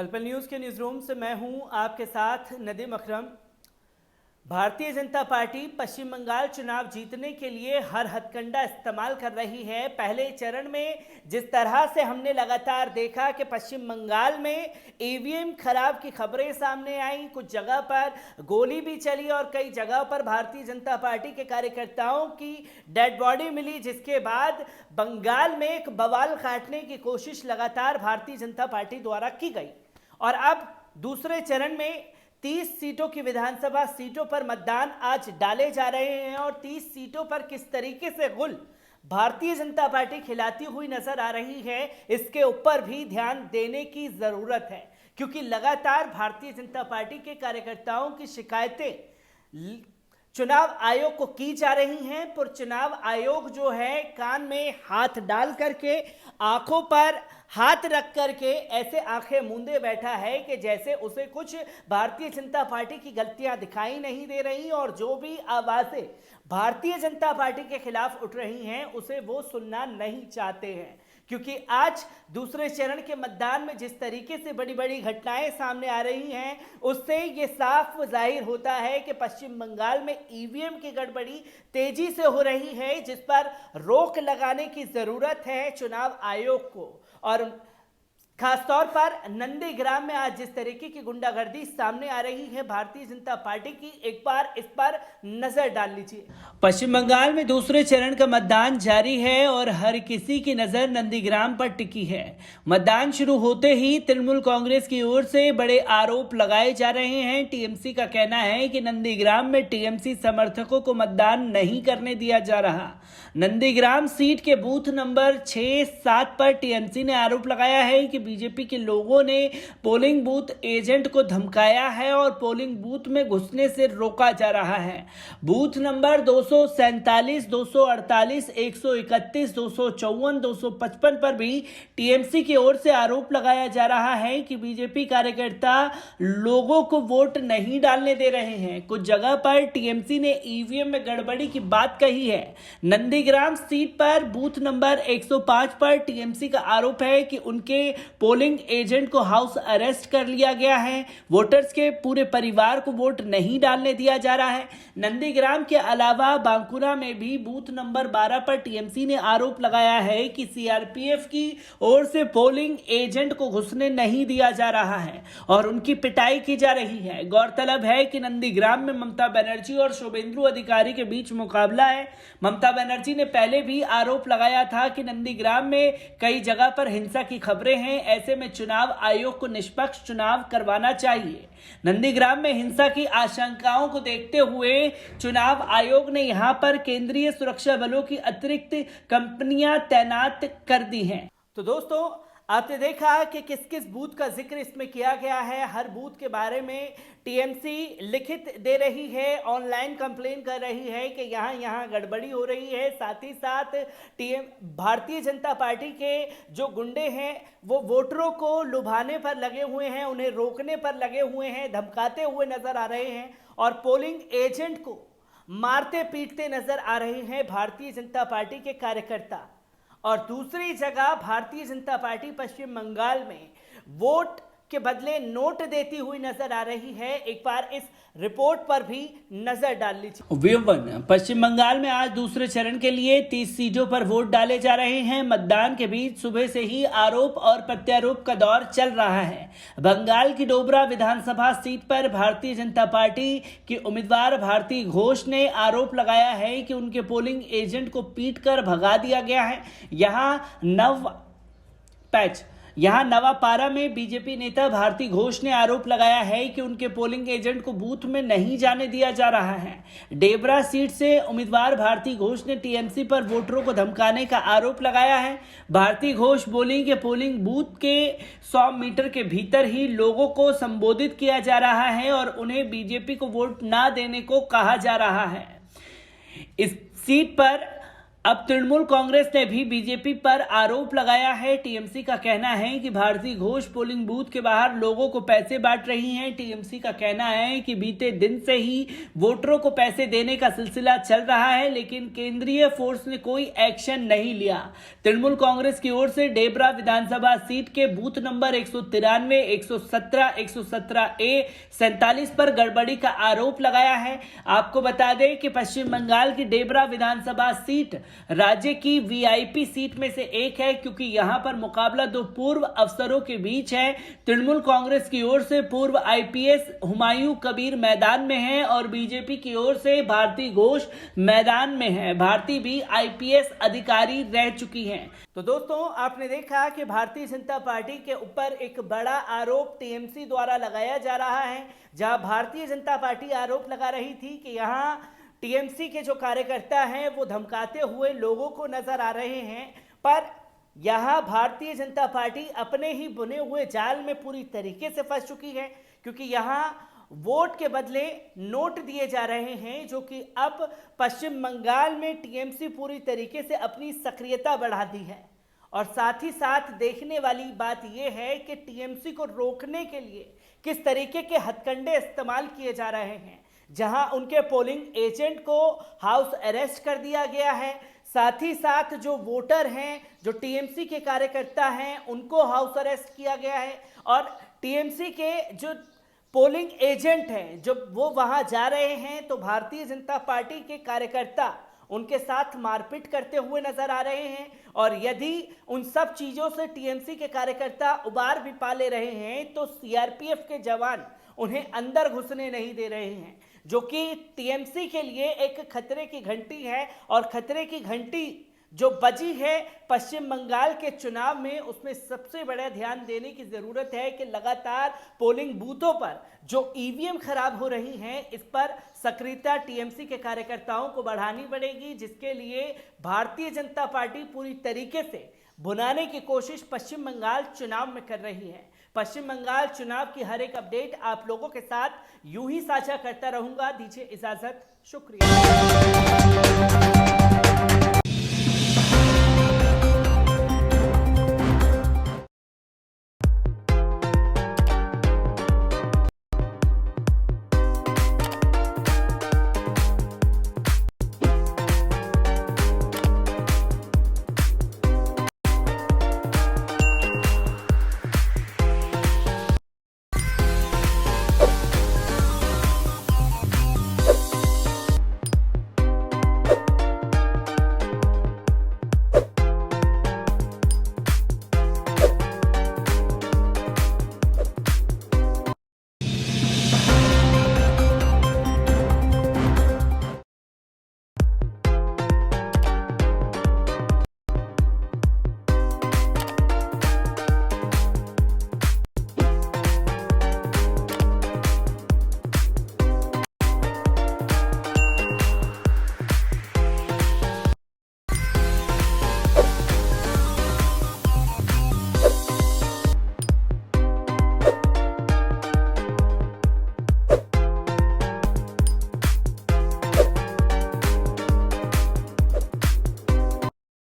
पल न्यूज़ के news room से मैं हूं आपके साथ नदीम अकरम। भारतीय जनता पार्टी पश्चिम बंगाल चुनाव जीतने के लिए हर हथकंडा इस्तेमाल कर रही है। पहले चरण में जिस तरह से हमने लगातार देखा कि पश्चिम बंगाल में ईवीएम खराब की खबरें सामने आई, कुछ जगह पर गोली भी चली और कई जगह पर भारतीय जनता पार्टी के कार्यकर्ताओं की डेड बॉडी मिली, जिसके बाद बंगाल में एक बवाल काटने की कोशिश लगातार भारतीय जनता पार्टी द्वारा की गई। और अब दूसरे चरण में 30 सीटों की विधानसभा सीटों पर मतदान आज डाले जा रहे हैं और 30 सीटों पर किस तरीके से गुल भारतीय जनता पार्टी खिलाती हुई नजर आ रही है, इसके ऊपर भी ध्यान देने की जरूरत है, क्योंकि लगातार भारतीय जनता पार्टी के कार्यकर्ताओं की शिकायतें चुनाव आयोग को की जा रही हैं। पर चुनाव आयोग जो है कान में हाथ डाल करके, आंखों पर हाथ रख करके ऐसे आंखें मूंदे बैठा है कि जैसे उसे कुछ भारतीय जनता पार्टी की गलतियां दिखाई नहीं दे रही और जो भी आवाजें भारतीय जनता पार्टी के खिलाफ उठ रही हैं उसे वो सुनना नहीं चाहते हैं। क्योंकि आज दूसरे चरण के मतदान में जिस तरीके से बड़ी बड़ी घटनाएं सामने आ रही हैं, उससे ये साफ जाहिर होता है कि पश्चिम बंगाल में ईवीएम की गड़बड़ी तेजी से हो रही है, जिस पर रोक लगाने की जरूरत है चुनाव आयोग को। और खासतौर पर नंदीग्राम में आज जिस तरीके की गुंडागर्दी सामने आ रही है भारतीय जनता पार्टी की, एक बार इस पर नजर डाल लीजिए। पश्चिम बंगाल में दूसरे चरण का मतदान जारी है और हर किसी की नजर नंदीग्राम पर टिकी है। मतदान शुरू होते ही तृणमूल कांग्रेस की ओर से बड़े आरोप लगाए जा रहे हैं। टीएमसी का कहना है कि नंदीग्राम में टीएमसी समर्थकों को मतदान नहीं करने दिया जा रहा। नंदीग्राम सीट के बूथ नंबर 6-7 पर टीएमसी ने आरोप लगाया है कि बीजेपी के लोगों ने पोलिंग बूथ एजेंट को धमकाया है और पोलिंग बूथ में घुसने से रोका जा रहा है। बूथ नंबर 247, 248, 131, 254, 255 पर भी टीएमसी की ओर से आरोप लगाया जा रहा है कि बीजेपी कार्यकर्ता लोगों को वोट नहीं डालने दे रहे हैं। कुछ जगह पर टीएमसी ने ईवीएम में गड़बड़ी की बात कही है। नंदीग्राम सीट पर बूथ नंबर 105 पर टीएमसी का आरोप है कि उनके पोलिंग एजेंट को हाउस अरेस्ट कर लिया गया है। वोटर्स के पूरे परिवार को वोट नहीं डालने दिया जा रहा है। नंदीग्राम के अलावा बांकुरा में भी बूथ नंबर 12 पर टीएमसी ने आरोप लगाया है कि सीआरपीएफ की ओर से पोलिंग एजेंट को घुसने नहीं दिया जा रहा है और उनकी पिटाई की जा रही है। गौरतलब है कि नंदीग्राम में ममता बनर्जी और शुभेंदु अधिकारी के बीच मुकाबला है। ममता बनर्जी ने पहले भी आरोप लगाया था कि नंदीग्राम में कई जगह पर हिंसा की खबरें हैं, ऐसे में चुनाव आयोग को निष्पक्ष चुनाव करवाना चाहिए। नंदीग्राम में हिंसा की आशंकाओं को देखते हुए चुनाव आयोग ने यहां पर केंद्रीय सुरक्षा बलों की अतिरिक्त कंपनियां तैनात कर दी हैं। तो दोस्तों, आपने देखा कि किस किस बूथ का जिक्र इसमें किया गया है। हर बूथ के बारे में टीएमसी लिखित दे रही है, ऑनलाइन कंप्लेन कर रही है कि यहाँ गड़बड़ी हो रही है। साथ ही साथ भारतीय जनता पार्टी के जो गुंडे हैं वो वोटरों को लुभाने पर लगे हुए हैं, उन्हें रोकने पर लगे हुए हैं, धमकाते हुए नजर आ रहे हैं और पोलिंग एजेंट को मारते पीटते नजर आ रहे हैं भारतीय जनता पार्टी के कार्यकर्ता। और दूसरी जगह भारतीय जनता पार्टी पश्चिम बंगाल में वोट के बदले नोट देती हुई नजर आ रही है। एक बार इस रिपोर्ट पर भी नजर डाल लीजिए। पश्चिम बंगाल में आज दूसरे चरण के लिए 30 सीटों पर वोट डाले जा रहे हैं। मतदान के बीच सुबह से ही आरोप और प्रत्यारोप का दौर चल रहा है। बंगाल की डोबरा विधानसभा सीट पर भारतीय जनता पार्टी की उम्मीदवार भारती घोष ने आरोप लगाया है कि उनके पोलिंग एजेंट को पीटकर भगा दिया गया है। यहाँ नवापारा में बीजेपी नेता भारती घोष ने आरोप लगाया है कि उनके पोलिंग एजेंट को बूथ में नहीं जाने दिया जा रहा है। डेबरा सीट से उम्मीदवार भारती घोष ने टीएमसी पर वोटरों को धमकाने का आरोप लगाया है। भारती घोष बोली कि पोलिंग बूथ के 100 मीटर के भीतर ही लोगों को संबोधित किया जा रहा है और उन्हें बीजेपी को वोट ना देने को कहा जा रहा है। इस सीट पर अब तृणमूल कांग्रेस ने भी बीजेपी पर आरोप लगाया है। टीएमसी का कहना है कि भारती घोष पोलिंग बूथ के बाहर लोगों को पैसे बांट रही हैं। टीएमसी का कहना है कि बीते दिन से ही वोटरों को पैसे देने का सिलसिला चल रहा है, लेकिन केंद्रीय फोर्स ने कोई एक्शन नहीं लिया। तृणमूल कांग्रेस की ओर से डेबरा विधानसभा सीट के बूथ नंबर 193, 117, 117A, 47 पर गड़बड़ी का आरोप लगाया है। आपको बता दें कि पश्चिम बंगाल की डेबरा विधानसभा सीट राज्य की वीआईपी सीट में से एक है, क्योंकि यहां पर मुकाबला दो पूर्व अफसरों के बीच है। तृणमूल कांग्रेस की ओर से पूर्व आईपीएस हुमायूं कबीर मैदान में है और बीजेपी की ओर से भारती घोष मैदान में है। भारती भी आईपीएस अधिकारी रह चुकी हैं। तो दोस्तों, आपने देखा कि भारतीय जनता पार्टी के ऊपर एक बड़ा आरोप टीएमसी द्वारा लगाया जा रहा है, जहां भारतीय जनता पार्टी आरोप लगा रही थी कि यहां टीएमसी के जो कार्यकर्ता हैं वो धमकाते हुए लोगों को नजर आ रहे हैं, पर यहां भारतीय जनता पार्टी अपने ही बुने हुए जाल में पूरी तरीके से फंस चुकी है, क्योंकि यहां वोट के बदले नोट दिए जा रहे हैं, जो कि अब पश्चिम बंगाल में टीएमसी पूरी तरीके से अपनी सक्रियता बढ़ा दी है। और साथ ही साथ देखने वाली बात यह है कि टीएमसी को रोकने के लिए किस तरीके के हथकंडे इस्तेमाल किए जा रहे हैं, जहां उनके पोलिंग एजेंट को हाउस अरेस्ट कर दिया गया है। साथ ही साथ जो वोटर हैं, जो टीएमसी के कार्यकर्ता हैं, उनको हाउस अरेस्ट किया गया है। और टीएमसी के जो पोलिंग एजेंट हैं, जब वो वहां जा रहे हैं तो भारतीय जनता पार्टी के कार्यकर्ता उनके साथ मारपीट करते हुए नजर आ रहे हैं। और यदि उन सब चीजों से टीएमसी के कार्यकर्ता उबार भी पा ले रहे हैं तो सीआरपीएफ के जवान उन्हें अंदर घुसने नहीं दे रहे हैं, जो कि टीएमसी के लिए एक खतरे की घंटी है। और खतरे की घंटी जो बजी है पश्चिम बंगाल के चुनाव में, उसमें सबसे बड़ा ध्यान देने की जरूरत है कि लगातार पोलिंग बूथों पर जो ईवीएम खराब हो रही हैं, इस पर सक्रियता टीएमसी के कार्यकर्ताओं को बढ़ानी पड़ेगी, जिसके लिए भारतीय जनता पार्टी पूरी तरीके से भुनाने की कोशिश पश्चिम बंगाल चुनाव में कर रही है। पश्चिम बंगाल चुनाव की हर एक अपडेट आप लोगों के साथ यूं ही साझा करता रहूंगा। दीजिए इजाजत, शुक्रिया।